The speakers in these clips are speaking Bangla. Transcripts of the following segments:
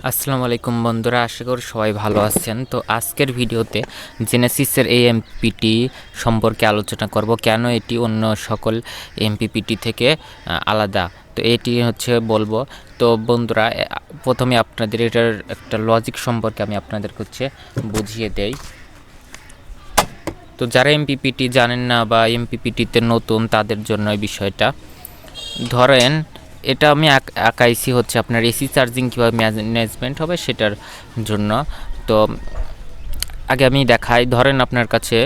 আসসালামু আলাইকুম বন্ধুরা, আশা করি সবাই ভালো আছেন। তো আজকের ভিডিওতে জেনেসিসের এএমপিটি সম্পর্কে আলোচনা করব, কেন এটি অন্য সকল এমপিপিটি থেকে আলাদা। তো এটি বলবো। তো বন্ধুরা, প্রথমে আপনাদের এটার একটা লজিক সম্পর্কে আমি আপনাদের বুঝিয়ে দেই। তো যারা এমপিপিটি জানেন না বা এমপিপিটিতে নতুন, তাদের জন্য এই বিষয়টা। ধরেন এটা আমি আঁকাইছি আপনার এসি চার্জিং কীভাবে ম্যানেজমেন্ট হবে সেটার জন্য। তো আগে আমি দেখাই। ধরেন আপনার কাছে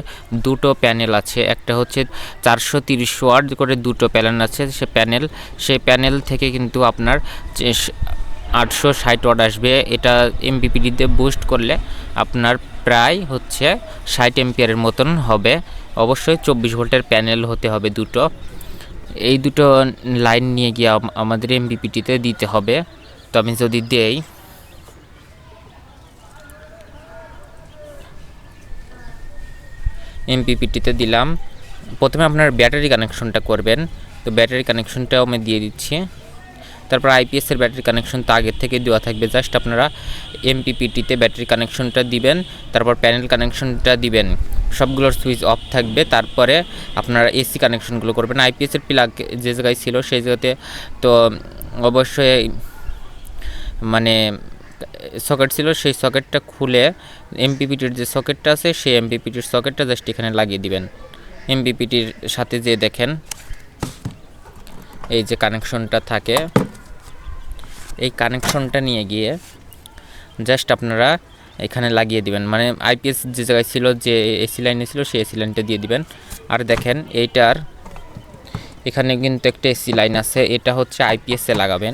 দুটো প্যানেল আছে, একটা 430 ওয়াট করে দুটো প্যানেল আছে। সেই প্যানেল থেকে কিন্তু আপনার 860 ওয়াট আসবে। এটা এমপিপিটিতে বুস্ট করলে আপনার প্রায় 60 এম্পিয়ারের মতন হবে। অবশ্যই 24 ভোল্টের প্যানেল হতে হবে দুটো। এই দুটো লাইন নিয়ে গিয়ে আমাদের এমপিপিটিতে দিতে হবে। তো আমি যদি দেই, এমপিপিটিতে দিলাম। প্রথমে আপনার ব্যাটারি কানেকশনটা করবেন। তো ব্যাটারি কানেকশনটাও আমি দিয়ে দিচ্ছি। তারপর আইপিএসের ব্যাটারি কানেকশন তো আগের থেকে দেওয়া থাকবে, জাস্ট আপনারা এমপিপিটিতে ব্যাটারি কানেকশনটা দিবেন, তারপর প্যানেল কানেকশনটা দিবেন, সবগুলোর সুইচ অফ থাকবে। তারপরে আপনারা এসি কানেকশনগুলো করবেন। আইপিএসের প্লাগ যে জায়গায় ছিল সেই জায়গাতে তো অবশ্যই সকেট ছিল, সেই সকেটটা খুলে এমপিপিটির যে সকেটটা আছে সেই এমপিপিটির সকেটটা জাস্ট এখানে লাগিয়ে দিবেন। এমপিপিটির সাথে যে দেখেন এই যে কানেকশনটা থাকে, এই কানেকশনটা নিয়ে গিয়ে জাস্ট আপনারা এখানে লাগিয়ে দিবেন। আইপিএস যে জায়গায় ছিল, যে এসি লাইনে ছিল, সেই এসি লাইনটা দিয়ে দিবেন। আর দেখেন এইটার এখানে কিন্তু একটা এসি লাইন আছে, এটা আইপিএসে লাগাবেন।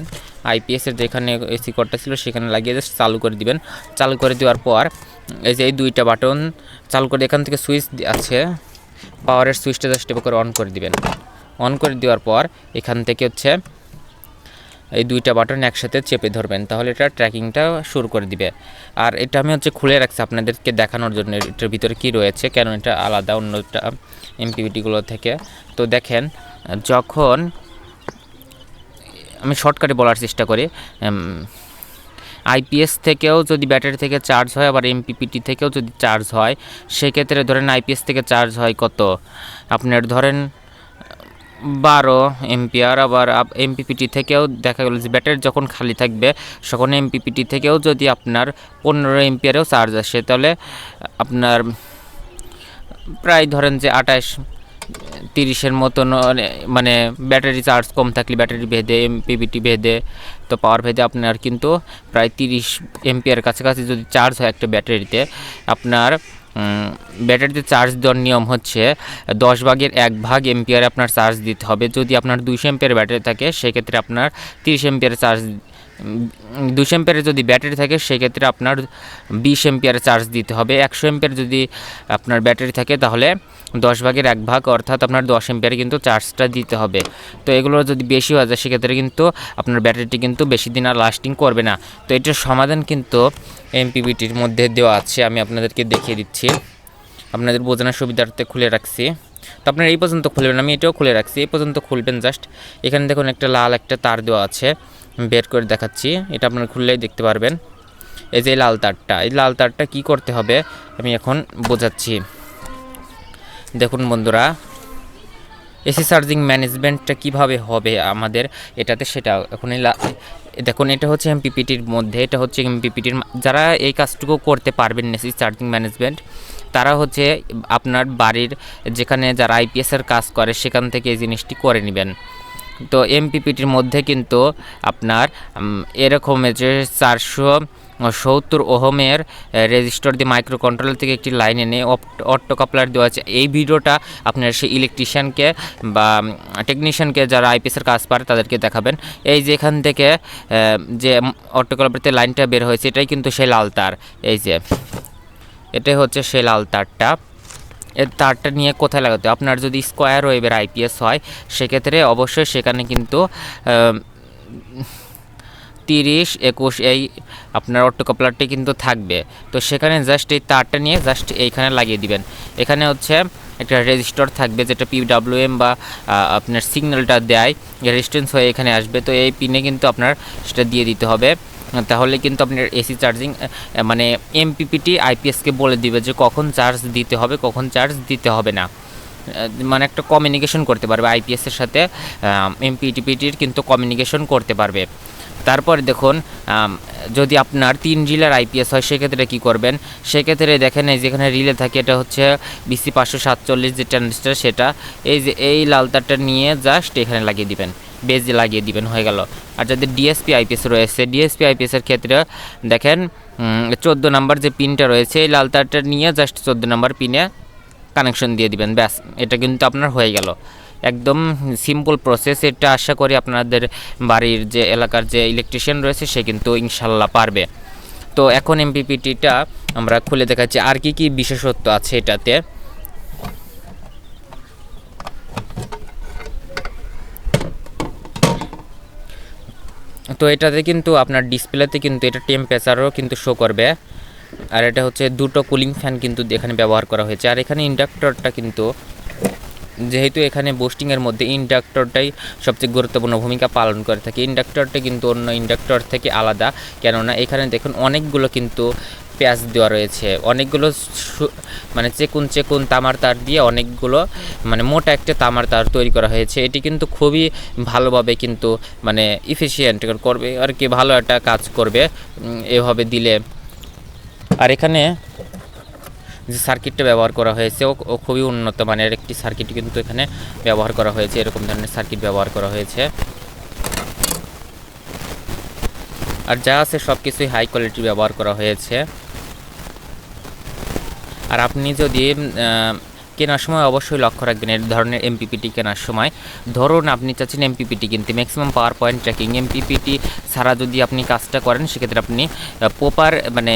আইপিএসের যেখানে এসি কর্ডটা ছিল সেখানে লাগিয়ে জাস্ট চালু করে দিবেন। চালু করে দেওয়ার পর এই যে এই দুইটা বাটন চালু করে, এখান থেকে সুইচ আছে, পাওয়ারের সুইচটা জাস্ট এভাবে করে অন করে দিবেন। অন করে দেওয়ার পর এখান থেকে এই দুইটা বাটন একসাথে চেপে ধরবেন, তাহলে এটা ট্র্যাকিংটা শুরু করে দিবে। আর এটা আমি খুলে রাখছি আপনাদেরকে দেখানোর জন্য এটার ভিতরে কি রয়েছে, কেন এটা আলাদা অন্যটা এমপিপিটিগুলো থেকে। তো দেখেন, যখন আমি শর্টকাটে বলার চেষ্টা করি, আইপিএস থেকেও যদি ব্যাটারি থেকে চার্জ হয়, আবার এমপিপিটি থেকেও যদি চার্জ হয়, সেক্ষেত্রে ধরেন আইপিএস থেকে চার্জ হয় কত, আপনার ধরেন 12 এম্পিয়ার। আবার এমপিপিটি থেকেও দেখা গেল যে ব্যাটারি যখন খালি থাকবে, তখন এমপিপিটি থেকেও যদি আপনার 15 এম্পিয়ারেও চার্জ আসে, তাহলে আপনার প্রায় ধরেন যে 28-30-এর মতন, ব্যাটারি চার্জ কম থাকলে ব্যাটারি ভেদে, এমপিপিটি ভেদে, তো পাওয়ার ভেদে আপনার কিন্তু প্রায় 30 এম্পিয়ার কাছাকাছি যদি চার্জ হয় একটা ব্যাটারিতে, আপনার ব্যাটারিতে চার্জ দেওয়ার নিয়ম 10/1 এম্পিয়ারে আপনার চার্জ দিতে হবে। যদি আপনার 200 এম্পিয়ার ব্যাটারি থাকে, সেক্ষেত্রে আপনার 30 এম্পিয়ার চার্জ, 200 এম্পিয়ারের যদি ব্যাটারি থাকে সেক্ষেত্রে আপনার 20 এম্পিয়ার চার্জ দিতে হবে। 100 এম্পিয়ার যদি আপনার ব্যাটারি থাকে, তাহলে 10/1 অর্থাৎ আপনার 10 এম্পিয়ারে কিন্তু চার্জটা দিতে হবে। তো এগুলো যদি বেশি হয়ে যায়, সেক্ষেত্রে কিন্তু আপনার ব্যাটারিটি কিন্তু বেশি দিন আর লাস্টিং করবে না। তো এটার সমাধান কিন্তু এমপিপিটির মধ্যে দেওয়া আছে, আমি আপনাদেরকে দেখিয়ে দিচ্ছি, আপনাদের বোঝানোর সুবিধার্থে খুলে রাখছি। তো আপনার এই পর্যন্ত খুলবেন, আমি এটাও খুলে রাখছি, এই পর্যন্ত খুলবেন। জাস্ট এখানে দেখুন একটা লাল একটা তার দেওয়া আছে, বের করে দেখাচ্ছি, এটা আপনারা খুললেই দেখতে পারবেন। এই যে লাল তারটা, এই লাল তারটা কী করতে হবে আমি এখন বোঝাচ্ছি। দেখুন বন্ধুরা, এসি চার্জিং ম্যানেজমেন্টটা কিভাবে হবে আমাদের এটাতে, সেটা এখন দেখুন, এটা এমপিপিটির মধ্যে, এটা এমপিপিটির যারা এই কাজটুকু করতে পারবেন এসি চার্জিং ম্যানেজমেন্ট, তারা আপনার বাড়ির যেখানে যারা আইপিএসের কাজ করে সেখান থেকে এই জিনিসটি করে নেবেন। তো এমপিপিটির মধ্যে কিন্তু আপনার এরকম যে 470 ওহমের রেজিস্টার দিয়ে মাইক্রো কন্ট্রোলার থেকে একটি লাইন এনে অটো কাপলার দেওয়া আছে। এই ভিডিওটা আপনার সেই ইলেকট্রিশিয়ানকে বা টেকনিশিয়ানকে যারা আইপিএসের কাজ পারে তাদেরকে দেখাবেন। এই যে এখান থেকে যে অটো কাপলারতে লাইনটা বের হয়েছে, এটাই কিন্তু সেই লাল তার। এই যে এটাই সেই লাল তারটা। এর তারটা নিয়ে কোথায় লাগাতে, আপনার যদি স্কোয়ার ওয়েভের আইপিএস হয়, সেক্ষেত্রে অবশ্যই সেখানে কিন্তু 30-21 এই আপনার অটো কাপলারটি কিন্তু থাকবে। তো সেখানে জাস্ট এই তারটা নিয়ে জাস্ট এইখানে লাগিয়ে দিবেন। এখানে একটা রেজিস্টার থাকবে, যেটা পিডব্লিউএম বা আপনার সিগন্যালটা দেয়, রেজিস্ট্যান্স হয়ে এখানে আসবে। তো এই পিনে কিন্তু আপনার সেটা দিয়ে দিতে হবে। তাহলে কিন্তু আপনার এসি চার্জিং মানে এমপিপিটি আইপিএসকে বলে দিবে যে কখন চার্জ দিতে হবে, কখন চার্জ দিতে হবে না। মানে একটা কমিউনিকেশন করতে পারবে আইপিএসের সাথে, এমপিপিটির কিন্তু কমিউনিকেশন করতে পারবে। তারপরে দেখুন, যদি আপনার 3 রিলের আইপিএস হয় সেক্ষেত্রে কী করবেন, সেক্ষেত্রে দেখেন এই যেখানে রিলে থাকে এটা হচ্ছে BC 547 যে ট্রানজিস্টার, সেটা এই যে এই লাল তারটা নিয়ে জাস্ট এখানে লাগিয়ে দিবেন, বেজে লাগিয়ে দিবেন, হয়ে গেল। আর যাদের ডিএসপি আইপিএস রয়েছে, ডিএসপি আইপিএসের ক্ষেত্রে দেখেন 14 নাম্বার যে পিনটা রয়েছে এই লাল তারটা নিয়ে জাস্ট 14 নাম্বার পিনে কানেকশন দিয়ে দিবেন, ব্যাস, এটা কিন্তু আপনার হয়ে গেল। একদম সিম্পল প্রসেস এটা। আশা করি আপনাদের বাড়ির যে এলাকার যে ইলেকট্রিশিয়ান রয়েছে সে কিন্তু ইনশাল্লাহ পারবে। তো এখন এমপিপিটিটা আমরা খুলে দেখাচ্ছি আর কি কি বিশেষত্ব আছে এটাতে। তো এটাতে কিন্তু আপনার ডিসপ্লেতে কিন্তু এটা টেম্পারেচারও কিন্তু শো করবে। আর এটা হচ্ছে দুটো কুলিং ফ্যান কিন্তু এখানে ব্যবহার করা হয়েছে। আর এখানে ইন্ডাক্টরটা কিন্তু, যেহেতু এখানে বুস্টিংয়ের মধ্যে ইন্ডাক্টরটাই সবচেয়ে গুরুত্বপূর্ণ ভূমিকা পালন করে থাকে, ইন্ডাক্টরটা কিন্তু অন্য ইন্ডাক্টর থেকে আলাদা। কেননা এখানে দেখুন অনেকগুলো কিন্তু প্যাচ দেওয়া রয়েছে, অনেকগুলো মানে চেকুন তামার তার দিয়ে অনেকগুলো মানে মোটা একটা তামার তার তৈরি করা হয়েছে। এটি কিন্তু খুবই ভালোভাবে কিন্তু মানে ইফিশিয়েন্ট করবে আর কি, ভালো একটা কাজ করবে এভাবে দিলে। আর এখানে যে সার্কিটটা ব্যবহার করা হয়েছে ও খুবই উন্নত মানের একটি সার্কিট কিন্তু এখানে ব্যবহার করা হয়েছে, এরকম ধরনের সার্কিট ব্যবহার করা হয়েছে। আর যা আছে সব কিছুই হাই কোয়ালিটি ব্যবহার করা হয়েছে। আর আপনি যদি কেনার সময় অবশ্যই লক্ষ্য রাখবেন এই ধরনের এমপিপিটি কেনার সময়। ধরুন আপনি চাচ্ছেন এমপিপিটি কিনতে, maximum power point tracking MPPT ছাড়া যদি আপনি কাজটা করেন সেক্ষেত্রে আপনি প্রপার মানে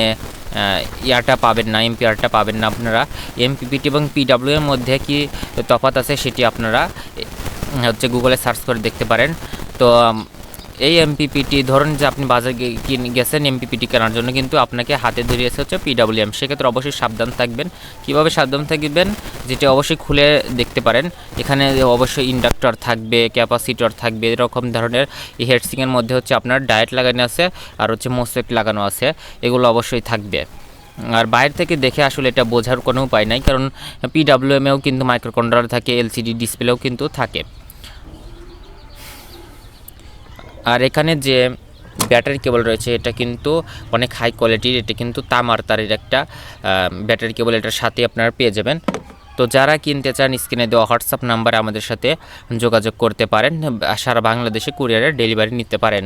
ইয়ারটা পাবেন না, এমপিআরটা পাবেন না। আপনারা এমপিপিটি এবং পিডাব্লিউ এর মধ্যে কি তফাৎ আছে সেটি আপনারা হচ্ছে গুগলে সার্চ করে দেখতে পারেন। তো এই এমপিপিটি ধরুন যে আপনি বাজারে গেছেন এমপিপিটি কেনার জন্য, কিন্তু আপনাকে হাতে ধরিয়েছে হচ্ছে পিডাব্লিউএম, সেক্ষেত্রে অবশ্যই সাবধান থাকবেন। কীভাবে সাবধান থাকবেন, যেটা অবশ্যই খুলে দেখতে পারেন। এখানে অবশ্যই ইন্ডাক্টর থাকবে, ক্যাপাসিটর থাকবে, এরকম ধরনের এই হেডসিংয়ের মধ্যে হচ্ছে আপনার ডায়েট লাগানো আছে আর হচ্ছে মোসফেট লাগানো আছে, এগুলো অবশ্যই থাকবে। আর বাইরে থেকে দেখে আসলে এটা বোঝার কোনো উপায় নাই, কারণ পিডাব্লিউএমেও কিন্তু মাইক্রোকন্ট্রোলার থাকে, এলসিডি ডিসপ্লেও কিন্তু থাকে। আর এখানে যে ব্যাটারি কেবল রয়েছে এটা কিন্তু অনেক হাই কোয়ালিটির, এটা কিন্তু তামার তারের একটা ব্যাটারি কেবল এটার সাথে আপনারা পেয়ে যাবেন। তো যারা কিনতে চান স্ক্রিনে দেওয়া হোয়াটসঅ্যাপ নাম্বারে আমাদের সাথে যোগাযোগ করতে পারেন, সারা বাংলাদেশে কুরিয়ারের ডেলিভারি নিতে পারেন।